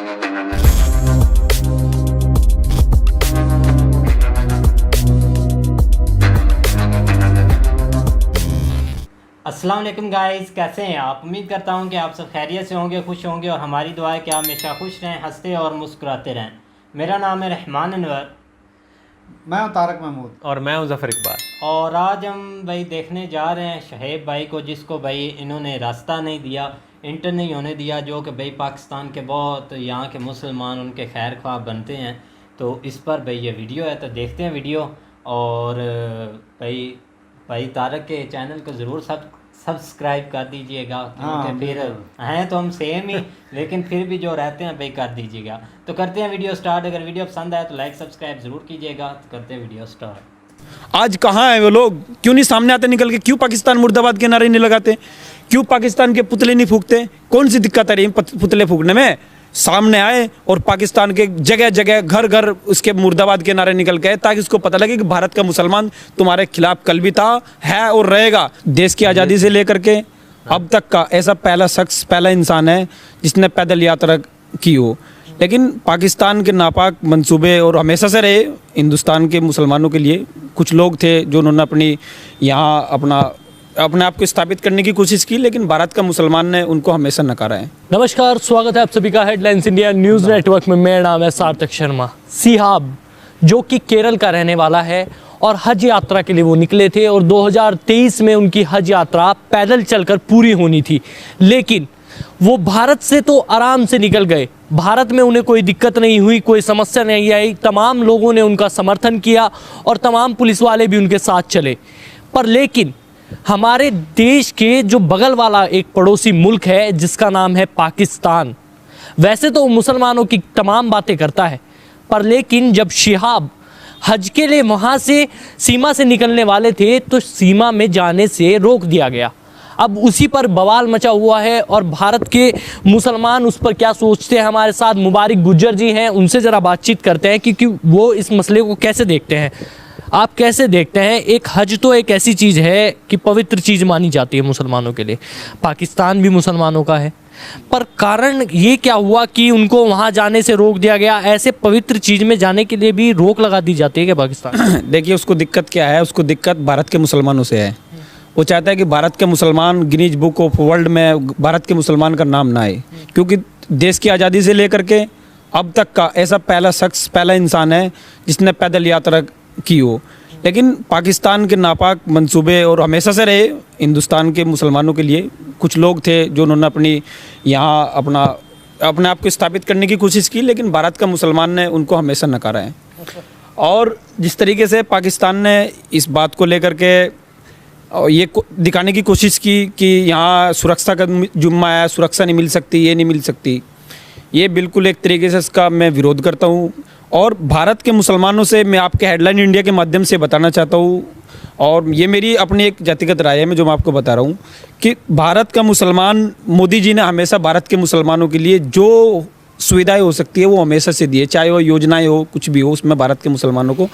अस्सलाम वालेकुम गाइस, कैसे हैं आप। उम्मीद करता हूं कि आप सब खैरियत से होंगे, खुश होंगे और हमारी दुआ है कि आप हमेशा खुश रहें, हंसते और मुस्कुराते रहें। मेरा नाम है रहमान अनवर। मैं हूं तारक महमूद और मैं हूं ज़फ़र इकबाल। और आज हम भाई देखने जा रहे हैं शोएब भाई को, जिसको भाई इन्होंने रास्ता नहीं दिया, इंटर नहीं होने दिया, जो कि भाई पाकिस्तान के बहुत यहाँ के मुसलमान उनके खैर ख्वाह बनते हैं। तो इस पर भाई ये वीडियो है, तो देखते हैं वीडियो। और भाई तारक के चैनल को ज़रूर सब्सक्राइब कर दीजिएगा, क्योंकि फिर हैं तो हम सेम ही लेकिन फिर भी जो रहते हैं भाई कर दीजिएगा। तो करते हैं वीडियो स्टार्ट। अगर वीडियो पसंद आए तो लाइक सब्सक्राइब ज़रूर कीजिएगा। तो करते हैं वीडियो स्टार्ट। आज कहाँ है वो लोग, क्यों नहीं सामने आते निकल के, क्यों पाकिस्तान मुर्दाबाद के नारे नहीं लगाते, क्यों पाकिस्तान के पुतले नहीं फूकते, कौन सी दिक्कत है पुतले फूकने में। सामने आए और पाकिस्तान के जगह जगह घर घर उसके मुर्दाबाद के नारे निकल के आए, ताकि उसको पता लगे कि भारत का मुसलमान तुम्हारे खिलाफ कल भी था, है और रहेगा। देश की आज़ादी से लेकर के अब तक का ऐसा पहला शख्स, पहला इंसान है जिसने पैदल यात्रा की हो। लेकिन पाकिस्तान के नापाक मंसूबे और हमेशा से रहे हिंदुस्तान के मुसलमानों के लिए। कुछ लोग थे जो उन्होंने अपनी यहाँ अपने आप को स्थापित करने की कोशिश की, लेकिन भारत का मुसलमान ने उनको हमेशा नकारा है। नमस्कार, स्वागत है आप सभी का हेडलाइंस इंडिया न्यूज़ नेटवर्क में। मेरा नाम है सार्थक शर्मा। सिहाब जो कि केरल का रहने वाला है और हज यात्रा के लिए वो निकले थे, और 2023 में उनकी हज यात्रा पैदल चलकर पूरी होनी थी। लेकिन वो भारत से तो आराम से निकल गए, भारत में उन्हें कोई दिक्कत नहीं हुई, कोई समस्या नहीं आई। तमाम लोगों ने उनका समर्थन किया और तमाम पुलिस वाले भी उनके साथ चले। पर लेकिन हमारे देश के जो बगल वाला एक पड़ोसी मुल्क है जिसका नाम है पाकिस्तान, वैसे तो मुसलमानों की तमाम बातें करता है, पर लेकिन जब शिहाब हज के लिए वहाँ से सीमा से निकलने वाले थे तो सीमा में जाने से रोक दिया गया। अब उसी पर बवाल मचा हुआ है और भारत के मुसलमान उस पर क्या सोचते हैं। हमारे साथ मुबारक गुज्जर जी हैं, उनसे ज़रा बातचीत करते हैं क्योंकि वो इस मसले को कैसे देखते हैं। आप कैसे देखते हैं, एक हज तो एक ऐसी चीज़ है कि पवित्र चीज़ मानी जाती है मुसलमानों के लिए, पाकिस्तान भी मुसलमानों का है, पर कारण ये क्या हुआ कि उनको वहाँ जाने से रोक दिया गया। ऐसे पवित्र चीज़ में जाने के लिए भी रोक लगा दी जाती है क्या पाकिस्तान? देखिए, उसको दिक्कत क्या है, उसको दिक्कत भारत के मुसलमानों से है। वो चाहता है कि भारत के मुसलमान गिनीज बुक ऑफ वर्ल्ड में भारत के मुसलमान का नाम ना आए, क्योंकि देश की आज़ादी से लेकर के अब तक का ऐसा पहला शख्स, पहला इंसान है जिसने पैदल यात्रा की हो। लेकिन पाकिस्तान के नापाक मंसूबे और हमेशा से रहे हिंदुस्तान के मुसलमानों के लिए। कुछ लोग थे जो उन्होंने अपनी यहाँ अपने आप को स्थापित करने की कोशिश की, लेकिन भारत का मुसलमान ने उनको हमेशा नकारा है। और जिस तरीके से पाकिस्तान ने इस बात को लेकर के ये दिखाने की कोशिश की कि यहाँ सुरक्षा का जुम्मा है, सुरक्षा नहीं मिल सकती, ये नहीं मिल सकती, ये बिल्कुल एक तरीके से इसका मैं विरोध करता हूँ। और भारत के मुसलमानों से मैं आपके हेडलाइन इंडिया के माध्यम से बताना चाहता हूँ, और ये मेरी अपनी एक जातिगत राय है, मैं जो मैं आपको बता रहा हूँ कि भारत का मुसलमान, मोदी जी ने हमेशा भारत के मुसलमानों के लिए जो सुविधाएं हो सकती है वो हमेशा से दी है, चाहे वो योजनाएं हो, कुछ भी हो, उसमें भारत के मुसलमानों को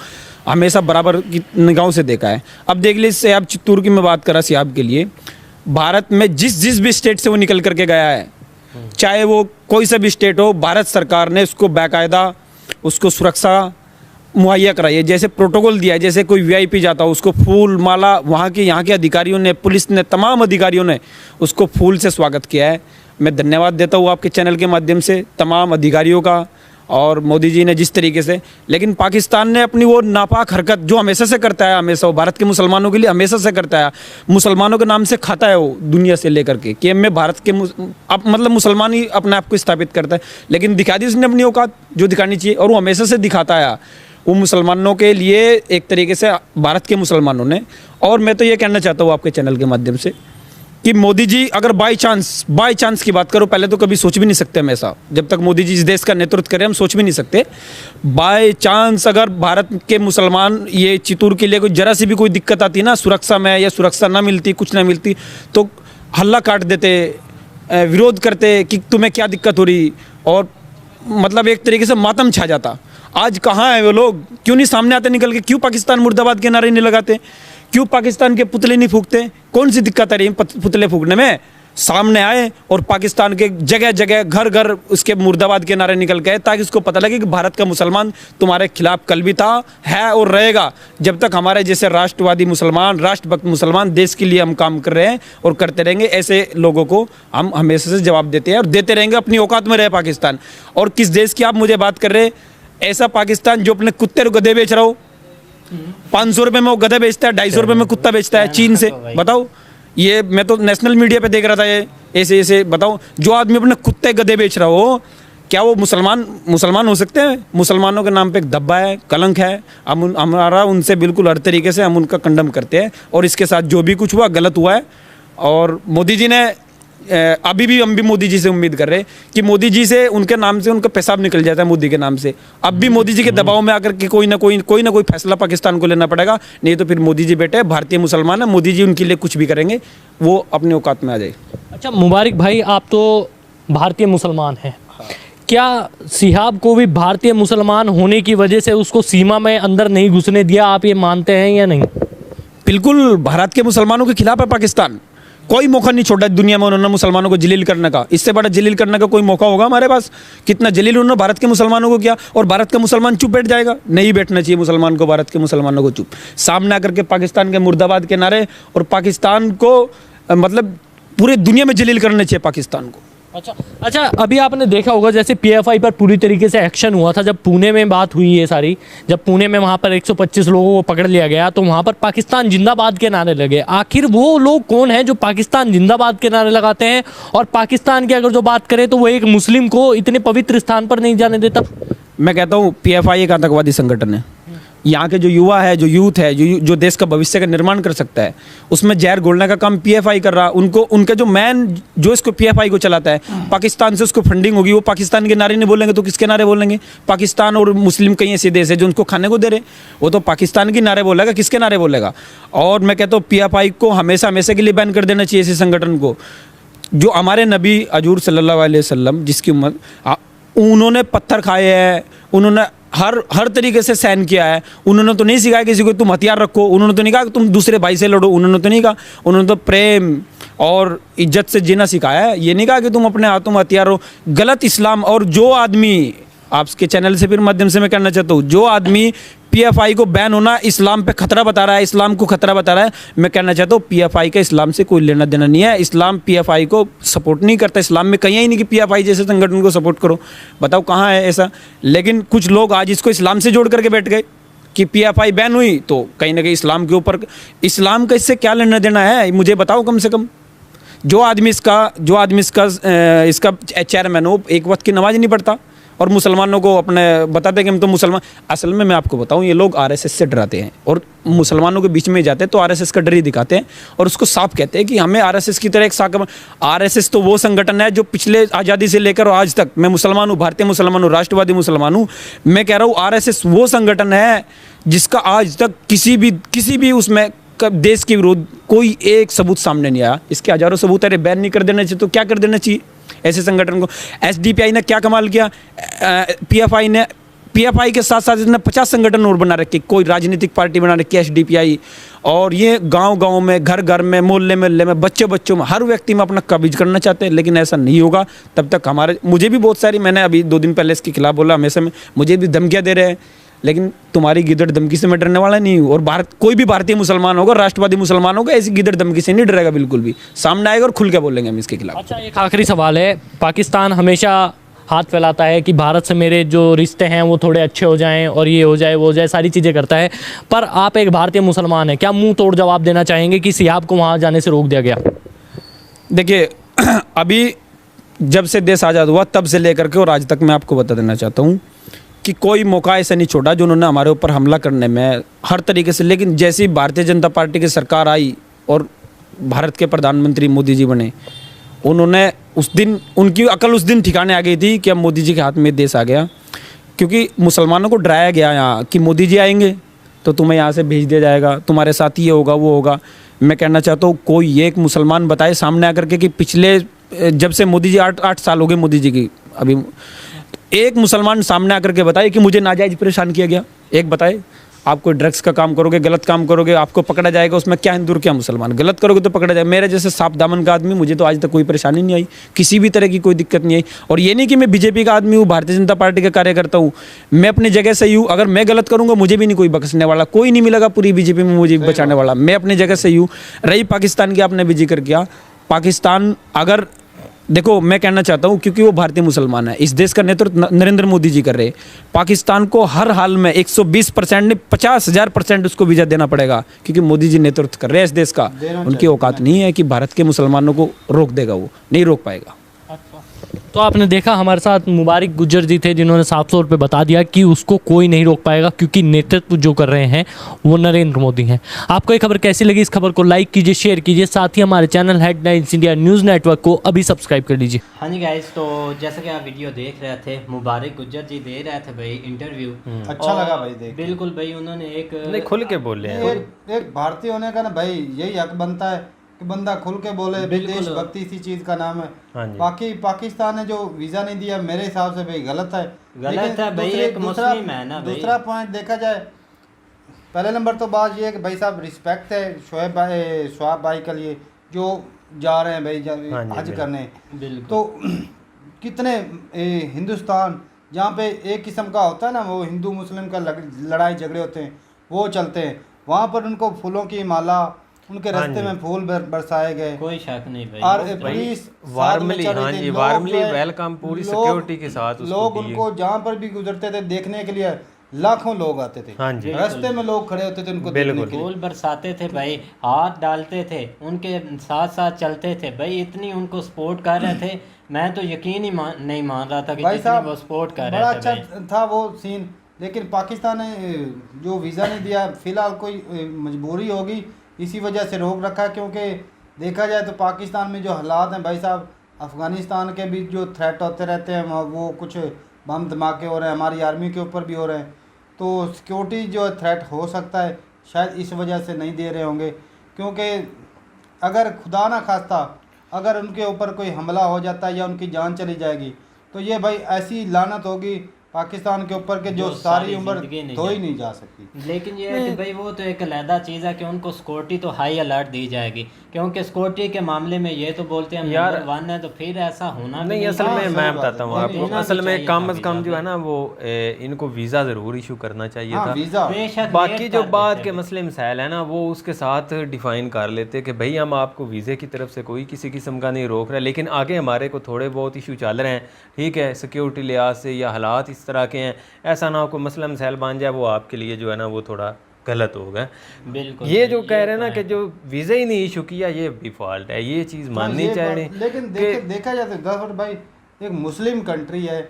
हमेशा बराबर की निगाहों से देखा है। अब देख लीजिए, सिहाब चित्तूर की मैं बात करा, सिहाब के लिए भारत में जिस भी स्टेट से वो निकल करके गया है, चाहे वो कोई सा भी स्टेट हो, भारत सरकार ने उसको बाकायदा उसको सुरक्षा मुहैया कराई है। जैसे प्रोटोकॉल दिया है, जैसे कोई वीआईपी जाता हो उसको फूल माला, वहाँ के अधिकारियों ने, पुलिस ने, तमाम अधिकारियों ने उसको फूल से स्वागत किया है। मैं धन्यवाद देता हूँ आपके चैनल के माध्यम से तमाम अधिकारियों का और मोदी जी ने जिस तरीके से। लेकिन पाकिस्तान ने अपनी वो नापाक हरकत जो हमेशा से करता है, हमेशा वो भारत के मुसलमानों के लिए हमेशा से करता है, मुसलमानों के नाम से खाता है वो दुनिया से लेकर के कि मैं भारत के मतलब मुसलमान ही अपने आप को स्थापित करता है। लेकिन दिखा दी उसने अपनी औकात जो दिखानी चाहिए, और वो हमेशा से दिखाता है वो मुसलमानों के लिए एक तरीके से, भारत के मुसलमानों ने। और मैं तो ये कहना चाहता हूँ आपके चैनल के माध्यम से कि मोदी जी अगर बाई चांस की बात करो, पहले तो कभी सोच भी नहीं सकते हम ऐसा, जब तक मोदी जी इस देश का नेतृत्व करें हम सोच भी नहीं सकते। बाई चांस अगर भारत के मुसलमान, ये चित्तूर के लिए कोई जरा सी भी कोई दिक्कत आती ना सुरक्षा में, या सुरक्षा ना मिलती, कुछ ना मिलती, तो हल्ला काट देते, विरोध करते कि तुम्हें क्या दिक्कत हो रही, और मतलब एक तरीके से मातम छा जाता। आज कहाँ है वो लोग, क्यों नहीं सामने आते निकल के, क्यों पाकिस्तान मुर्दाबाद के नारे नहीं लगाते, क्यों पाकिस्तान के पुतले नहीं फूकते, कौन सी दिक्कत आ रही है पुतले फूकने में। सामने आए और पाकिस्तान के जगह जगह घर घर उसके मुर्दाबाद के नारे निकल गए, ताकि उसको पता लगे कि भारत का मुसलमान तुम्हारे खिलाफ कल भी था, है और रहेगा। जब तक हमारे जैसे राष्ट्रवादी मुसलमान, राष्ट्रभक्त मुसलमान देश के लिए हम काम कर रहे हैं और करते रहेंगे, ऐसे लोगों को हम हमेशा से जवाब देते हैं और देते रहेंगे। अपनी औकात में रहे पाकिस्तान। और किस देश की आप मुझे बात कर रहे हैं? ऐसा पाकिस्तान जो अपने कुत्ते और गधे बेच रहा हो, 500 रुपये में वो गधा बेचता है, 250 रुपये में कुत्ता बेचता है चीन से। बताओ, ये मैं तो नेशनल मीडिया पे देख रहा था, ये ऐसे ऐसे। बताओ, जो आदमी अपने कुत्ते गधे बेच रहा हो, क्या वो मुसलमान हो सकते हैं? मुसलमानों के नाम पे एक धब्बा है, कलंक है। हम हमारा उनसे बिल्कुल हर तरीके से हम उनका कंडम करते हैं, और इसके साथ जो भी कुछ हुआ गलत हुआ है। और मोदी जी ने अभी भी हम भी मोदी जी से उम्मीद कर रहे हैं कि मोदी जी से, उनके नाम से उनका पेशाब निकल जाता है मोदी के नाम से। अब भी मोदी जी के दबाव में आकर के कोई ना कोई फैसला पाकिस्तान को लेना पड़ेगा, नहीं तो फिर मोदी जी बेटे भारतीय मुसलमान है, मोदी जी उनके लिए कुछ भी करेंगे, वो अपने औकात में आ जाए। अच्छा मुबारक भाई, आप तो भारतीय मुसलमान हैं, क्या सिहाब को भी भारतीय मुसलमान होने की वजह से उसको सीमा में अंदर नहीं घुसने दिया, आप ये मानते हैं या नहीं? बिल्कुल, भारत के मुसलमानों के खिलाफ है पाकिस्तान। कोई मौका नहीं छोड़ा दुनिया में उन्होंने मुसलमानों को जलील करने का। इससे बड़ा जलील करने का कोई मौका होगा हमारे पास? कितना जलील उन्होंने भारत के मुसलमानों को किया, और भारत का मुसलमान चुप बैठ जाएगा? नहीं बैठना चाहिए मुसलमान को, भारत के मुसलमानों को चुप। सामने आकर के पाकिस्तान के मुर्दाबाद के नारे, और पाकिस्तान को मतलब पूरे दुनिया में जलील करना चाहिए पाकिस्तान को। अच्छा, अभी आपने देखा होगा जैसे पीएफआई पर पूरी तरीके से एक्शन हुआ था जब पुणे में बात हुई ये सारी, जब पुणे में वहाँ पर 125 लोगों को पकड़ लिया गया, तो वहाँ पर पाकिस्तान जिंदाबाद के नारे लगे। आखिर वो लोग कौन हैं जो पाकिस्तान जिंदाबाद के नारे लगाते हैं, और पाकिस्तान की अगर जो बात करें तो वो एक मुस्लिम को इतने पवित्र स्थान पर नहीं जाने देता? मैं कहता हूँ पीएफआई एक आतंकवादी संगठन है। यहाँ के जो युवा है, जो यूथ है, जो देश का भविष्य का निर्माण कर सकता है, उसमें जहर घोलने का काम पीएफआई कर रहा है। उनका जो मैन जो इसको पीएफआई को चलाता है, पाकिस्तान से उसको फंडिंग होगी, वो पाकिस्तान के नारे नहीं बोलेंगे तो किसके नारे बोलेंगे? पाकिस्तान और मुस्लिम कई ऐसे देश है जो उनको खाने को दे रहे, वो तो पाकिस्तान के नारे बोलेगा, किसके नारे बोलेगा? और मैं कहता हूँ पीएफआई को हमेशा के लिए बैन कर देना चाहिए ऐसे संगठन को। जो हमारे नबी हजूर सल्लल्लाहु अलैहि वसल्लम, जिसकी उम्मत, उन्होंने पत्थर खाए हैं, उन्होंने हर तरीके से सहन किया है। उन्होंने तो नहीं सिखाया किसी को तुम हथियार रखो, उन्होंने तो नहीं कहा कि तुम दूसरे भाई से लड़ो, उन्होंने तो नहीं कहा। उन्होंने तो प्रेम और इज्जत से जीना सिखाया है, ये नहीं कहा कि तुम अपने हाथों में हथियार हो। गलत इस्लाम। और जो आदमी, आपके चैनल से फिर माध्यम से मैं कहना चाहता हूँ, जो आदमी पीएफआई को बैन होना इस्लाम पे खतरा बता रहा है, इस्लाम को खतरा बता रहा है, मैं कहना चाहता हूँ पीएफआई का इस्लाम से कोई लेना देना नहीं है। इस्लाम पीएफआई को सपोर्ट नहीं करता। इस्लाम में कहीं ही नहीं कि पीएफआई जैसे संगठन को सपोर्ट करो। बताओ कहाँ है ऐसा? लेकिन कुछ लोग आज इसको इस्लाम से जोड़ करके बैठ गए कि पीएफआई बैन हुई तो कहीं ना कहीं इस्लाम के ऊपर, इस्लाम का इससे क्या लेना देना है मुझे बताओ कम से कम। जो आदमी इसका चेयरमैन हो, एक वक्त की नमाज नहीं पढ़ता और मुसलमानों को अपने बताते हैं कि हम तो मुसलमान। असल में मैं आपको बताऊं, ये लोग आरएसएस से डराते हैं और मुसलमानों के बीच में जाते हैं तो आरएसएस का डर ही दिखाते हैं और उसको साफ कहते हैं कि हमें आरएसएस की तरह एक साक। आरएसएस तो वो संगठन है जो पिछले आज़ादी से लेकर आज तक, मैं मुसलमान हूँ, भारतीय मुसलमान हूँ, राष्ट्रवादी मुसलमान हूँ, मैं कह रहा हूँ आरएसएस वो संगठन है जिसका आज तक किसी भी उसमें देश के विरोध कोई एक सबूत सामने नहीं आया। इसके हजारों सबूत है। बैन नहीं कर देना चाहिए तो क्या कर देना चाहिए ऐसे संगठन को? एसडीपीआई ने क्या कमाल किया? पीएफआई के साथ साथ इसने 50 संगठन और बना रखे, कोई राजनीतिक पार्टी बना रखी है एसडीपीआई। और ये गांव में, घर में, मोहल्ले में, बच्चों में, हर व्यक्ति में अपना कब्जा करना चाहते हैं। लेकिन ऐसा नहीं होगा तब तक मुझे भी बहुत सारी, मैंने अभी 2 दिन पहले इसके खिलाफ बोला, हमेशा में मुझे भी धमकियाँ दे रहे हैं, लेकिन तुम्हारी गिदड़ धमकी से मैं डरने वाला नहीं हूँ। और कोई भी भारतीय मुसलमान होगा, राष्ट्रवादी मुसलमान होगा, ऐसी गिदड़ धमकी से नहीं डरेगा बिल्कुल भी। सामने आएगा और खुल के बोलेंगे हम इसके खिलाफ। अच्छा, एक आखिरी सवाल है। पाकिस्तान हमेशा हाथ फैलाता है कि भारत से मेरे जो रिश्ते हैं वो थोड़े अच्छे हो जाएं और ये हो जाए वो हो जाए, सारी चीज़ें करता है, पर आप एक भारतीय मुसलमान हैं, क्या मुंह तोड़ जवाब देना चाहेंगे कि सियाब को वहाँ जाने से रोक दिया गया? देखिए, अभी जब से देश आज़ाद हुआ तब से लेकर के और आज तक मैं आपको बता देना चाहता हूँ कि कोई मौका ऐसा नहीं छोड़ा जो उन्होंने हमारे ऊपर हमला करने में हर तरीके से। लेकिन जैसी भारतीय जनता पार्टी की सरकार आई और भारत के प्रधानमंत्री मोदी जी बने, उन्होंने उस दिन, उनकी अकल उस दिन ठिकाने आ गई थी कि अब मोदी जी के हाथ में देश आ गया। क्योंकि मुसलमानों को डराया गया यहाँ कि मोदी जी आएंगे तो तुम्हें यहाँ से भेज दिया जाएगा, तुम्हारे साथ ये होगा वो होगा। मैं कहना चाहता हूँ कोई एक मुसलमान बताए सामने आकर के कि पिछले, जब से मोदी जी 8 साल हो गए मोदी जी की, अभी एक मुसलमान सामने आकर के बताए कि मुझे नाजायज परेशान किया गया, एक बताए। आप कोई ड्रग्स का काम करोगे, गलत काम करोगे, आपको पकड़ा जाएगा, उसमें क्या हिंदू और क्या मुसलमान, गलत करोगे तो पकड़ा जाएगा। मेरे जैसे साफ दामन का आदमी, मुझे तो आज तक कोई परेशानी नहीं आई, किसी भी तरह की कोई दिक्कत नहीं आई। और ये नहीं कि मैं बीजेपी का आदमी हूँ, भारतीय जनता पार्टी का कार्यकर्ता हूँ, मैं अपनी जगह सही हूँ। अगर मैं गलत करूँगा मुझे भी नहीं कोई बख्शने वाला, कोई नहीं मिलेगा पूरी बीजेपी में मुझे बचाने वाला, मैं अपनी जगह सही हूँ। रही पाकिस्तान की, आपने भी जिक्र किया, पाकिस्तान अगर देखो, मैं कहना चाहता हूं क्योंकि वो भारतीय मुसलमान है, इस देश का नेतृत्व नरेंद्र मोदी जी कर रहे हैं। पाकिस्तान को हर हाल में 120% नहीं 50,000% उसको वीजा देना पड़ेगा, क्योंकि मोदी जी नेतृत्व कर रहे हैं इस देश का। उनकी औकात नहीं है कि भारत के मुसलमानों को रोक देगा, वो नहीं रोक पाएगा। तो आपने देखा हमारे साथ मुबारक गुज्जर जी थे, जिन्होंने साफ तौर पे बता दिया कि उसको कोई नहीं रोक पाएगा, क्योंकि नेतृत्व जो कर रहे हैं वो नरेंद्र मोदी हैं। आपको ये खबर कैसी लगी? इस खबर को लाइक कीजिए, शेयर कीजिए, साथ ही हमारे channel headlines India news network को अभी सब्सक्राइब कर लीजिए। हाँ जी गाइस, तो जैसा कि आप वीडियो देख रहे थे, मुबारक गुज्जर जी दे रहे थे भाई इंटरव्यू। अच्छा लगा भाई देख के। बिल्कुल भाई, उन्होंने एक नहीं खुल के बोले हैं। एक भारतीय होने का ना भाई यही हक बनता है कि बंदा खुल के बोले। बिल्कुल। देशभक्ति इसी चीज का नाम हाँ है। जी। बाकी पाकिस्तान ने जो वीजा नहीं दिया, मेरे हिसाब से भाई गलत है। गलत लेकिन है भाई, एक मुस्लिम है ना भाई। दूसरा पॉइंट देखा जाए, पहले नंबर तो बात ये है कि भाई साहब रिस्पेक्ट है शोएब भाई के लिए जो जा रहे हैं भाई हाँ जी, हज बिल्कुल। करने। बिल्कुल। तो कितने हिंदुस्तान जहाँ पे एक किस्म का होता है ना, वो हिंदू मुस्लिम का लड़ाई झगड़े होते हैं वो चलते हैं, वहाँ पर उनको फूलों की माला, उनके हाँ रास्ते जी। में फूल बरसाए गए। कोई शक नहीं भाई। और वो भाई पुलिस वार्मली, साथ में हाँ चढ़ी थी, जी, लोग वार्मली जो है, वेलकम पूरी लोग- सिक्योरिटी के साथ उसको लोग दिए। उनको जहाँ पर भी गुजरते थे देखने के लिए लाखों लोग आते थे। हाँ जी। रास्ते में लोग खड़े होते थे उनको देखने बिल्कुल। के लिए। फूल बरसाते थे भाई, हाथ डालते थे, उनके साथ साथ चलते थे भाई, इतनी उनको सपोर्ट कर रहे थे। मैं तो यकीन ही नहीं मान रहा था कि भाई जितनी साहब वो सपोर्ट कर बड़ा रहे थे अच्छा भाई। था वो सीन। लेकिन पाकिस्तान ने जो वीज़ा नहीं दिया, फिलहाल कोई मजबूरी होगी इसी वजह से रोक रखा है। क्योंकि देखा जाए तो पाकिस्तान में जो हालात हैं भाई साहब, अफ़गानिस्तान के भी जो थ्रेट होते रहते हैं, वो कुछ बम धमाके हो रहे हैं, हमारी आर्मी के ऊपर भी हो रहे हैं। तो सिक्योरिटी जो थ्रेट हो सकता है, शायद इस वजह से नहीं दे रहे होंगे। क्योंकि अगर खुदा ना खास्ता अगर उनके ऊपर कोई हमला हो जाता है या उनकी जान चली जाएगी, तो ये भाई ऐसी लानत होगी पाकिस्तान के ऊपर के जो सारी उम्र जिंदगी नहीं धोई जाएगी। नहीं जा सकती। लेकिन ये है कि भाई वो तो एक अलहदा चीज़ है कि उनको सिक्योरिटी तो हाई अलर्ट दी जाएगी, क्योंकि सिक्योरिटी के मामले में ये तो बोलते हैं यार- नंबर 1 है, तो फिर ऐसा होना भी नहीं, असल हाँ, में सही मैं बात बताता हूँ है। आपको, होना भी असल में चाहिए कम था से कम वीज़ा जो है ना वो इनको वीज़ा ज़रूर इशू करना चाहिए हाँ था। वीज़ा बेशक बाकी लेट जो कर बाद देते के हैं। मसले मसाइल है ना, वो उसके साथ डिफाइन कर लेते कि भाई हम आपको वीज़े की तरफ से कोई किसी किस्म का नहीं रोक रहा, लेकिन आगे हमारे को थोड़े बहुत इशू चल रहे हैं, ठीक है, सिक्योरिटी लिहाज से या हालात इस तरह के हैं, ऐसा ना हो कोई मसला मसाइल बन जाए, वो आपके लिए जो है ना वो थोड़ा गलत होगा। बिल्कुल ये भाई, जो कह रहे हैं तो ना है। कि जो वीज़ा ही नहीं इशू किया, ये डिफ़ॉल्ट है, ये चीज़ माननी ये चाहिए। बात- लेकिन देखा जाए तो गफर भाई एक मुस्लिम कंट्री है,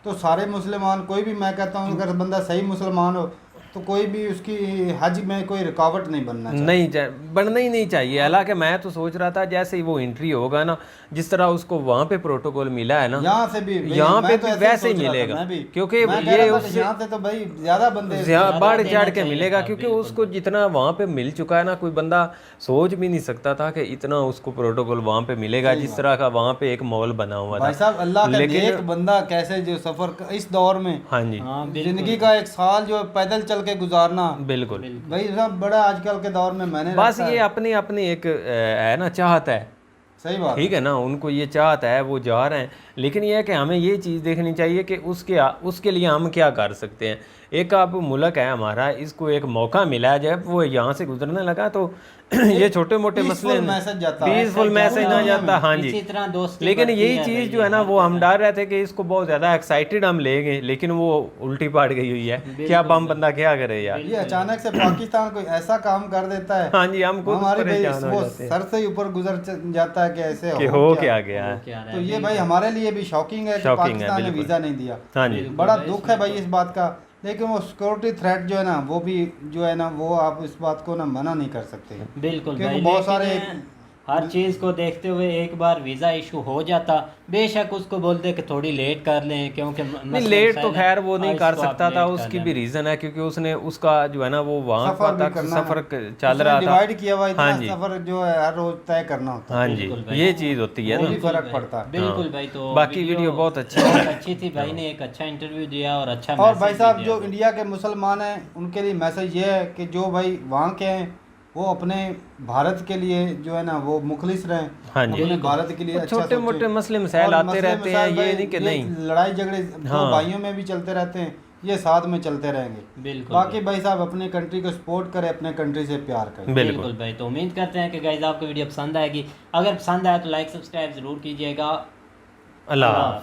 तो सारे मुसलमान, कोई भी, मैं कहता हूँ अगर बंदा सही मुसलमान हो तो कोई भी उसकी हज में कोई रुकावट नहीं बनना चाहिए। नहीं बनना ही नहीं चाहिए। हालांकि मैं तो सोच रहा था जैसे ही वो एंट्री होगा ना, जिस तरह उसको वहाँ पे प्रोटोकॉल मिला है ना, यहाँ से भी यहाँ मैं पे तो भी ऐसे वैसे ही सोच रहा था, मिलेगा, मैं भी। क्योंकि मैं कह ये रहा था कि उससे यहाँ से तो भाई ज्यादा बंदे बढ़ देना चढ़ के चाहिए मिलेगा, था, क्योंकि बिल्कुल उसको जितना वहाँ पे मिल चुका है ना, कोई बंदा सोच भी नहीं सकता था कि इतना उसको प्रोटोकॉल वहाँ पे मिलेगा, जिस तरह का वहाँ पे एक मॉल बना हुआ भाई था। साहब अल्लाह का लेकिन- नेक बंदा कैसे जो सफर इस दौर में, हाँ जी, हाँ बिल्कुल जिंदगी का एक साल जो पैदल चल के गुजारना, बिल्कुल। भाई साहब बड़ा आजकल के दौर में मैंने बस रखा ये है। अपनी अपनी एक है ना चाहत है, सही बात ठीक है ना, उनको ये चाहत है, वो जा रहे हैं। लेकिन ये है कि हमें ये चीज़ देखनी चाहिए कि उसके लिए हम क्या कर सकते हैं। एक आप मुल्क है हमारा, इसको एक मौका मिला है, जब वो यहाँ से गुजरने लगा तो ये छोटे मोटे मसले, मैसेज जाता है। पीसफुल मैसेज ना जाता। हाँ जी, इसी तरह दोस्ती लेकिन बढ़ती यही है चीज़ भाई, जो है ना, हर वो हम जगह। डर रहे थे कि इसको बहुत ज़्यादा एक्साइटेड हम लेंगे, लेकिन वो उल्टी पाट गई हुई है कि अब हम बंदा क्या करे यार। ये अचानक से पाकिस्तान कोई ऐसा काम कर देता है, हाँ जी, हम खुद हमारे भाई परेशान हो वो जाते हैं सर से ही ऊपर गुजर जाता है कि ऐसे कि हो क्या। क्या गया है। क्या रहा तो है, ये भाई हमारे लिए भी शॉकिंग है कि Shocking है, पाकिस्तान ने बिल्कुल। वीज़ा नहीं दिया। हाँ जी, बड़ा भाई, दुख है भाई इस बात का। लेकिन वो सिक्योरिटी थ्रेट जो है ना, वो भी जो है ना, वो आप इस बात को ना मना नहीं कर सकते। बिल्कुल क्योंकि भाई, बहुत लेकिन सारे हर चीज़ को देखते हुए एक बार वीज़ा इशू हो जाता, बेशक उसको बोलते कि थोड़ी लेट कर लें, क्योंकि नहीं लेट तो खैर वो नहीं कर सकता था, उसकी भी रीज़न है क्योंकि उसने उसका जो है ना वो वहाँ तक सफ़र चल रहा था, डिवाइड किया हुआ इतना हाँ जी, सफर जो है हर रोज तय करना होता है। हाँ जी, ये चीज़ होती है ना, फर्क पड़ता है। बिल्कुल भाई। तो बाकी वीडियो बहुत अच्छी थी, भाई ने एक अच्छा इंटरव्यू दिया और अच्छा और भाई मैसेज साहब भी जो दिया। इंडिया के मुसलमान हैं उनके लिए मैसेज ये है कि जो भाई वहाँ के हैं वो अपने भारत के लिए जो है ना वो मुखलिस रहें, हाँ जी, अपने भारत के लिए अच्छा छोटे सोचें। मोटे मसले मसाइल और आते मसले रहते हैं, मसाइल ये भाई, नहीं कि ये नहीं, लड़ाई झगड़े दो हाँ। भाइयों में भी चलते रहते हैं, ये साथ में चलते रहेंगे। बिल्कुल बाकी भाई साहब अपने कंट्री को सपोर्ट करें, अपने कंट्री से प्यार करें। बिल्कुल भाई। तो उम्मीद करते हैं कि गाइस आपको वीडियो पसंद आएगी। अगर पसंद आए तो लाइक सब्सक्राइब जरूर कीजिएगा। अल्लाह।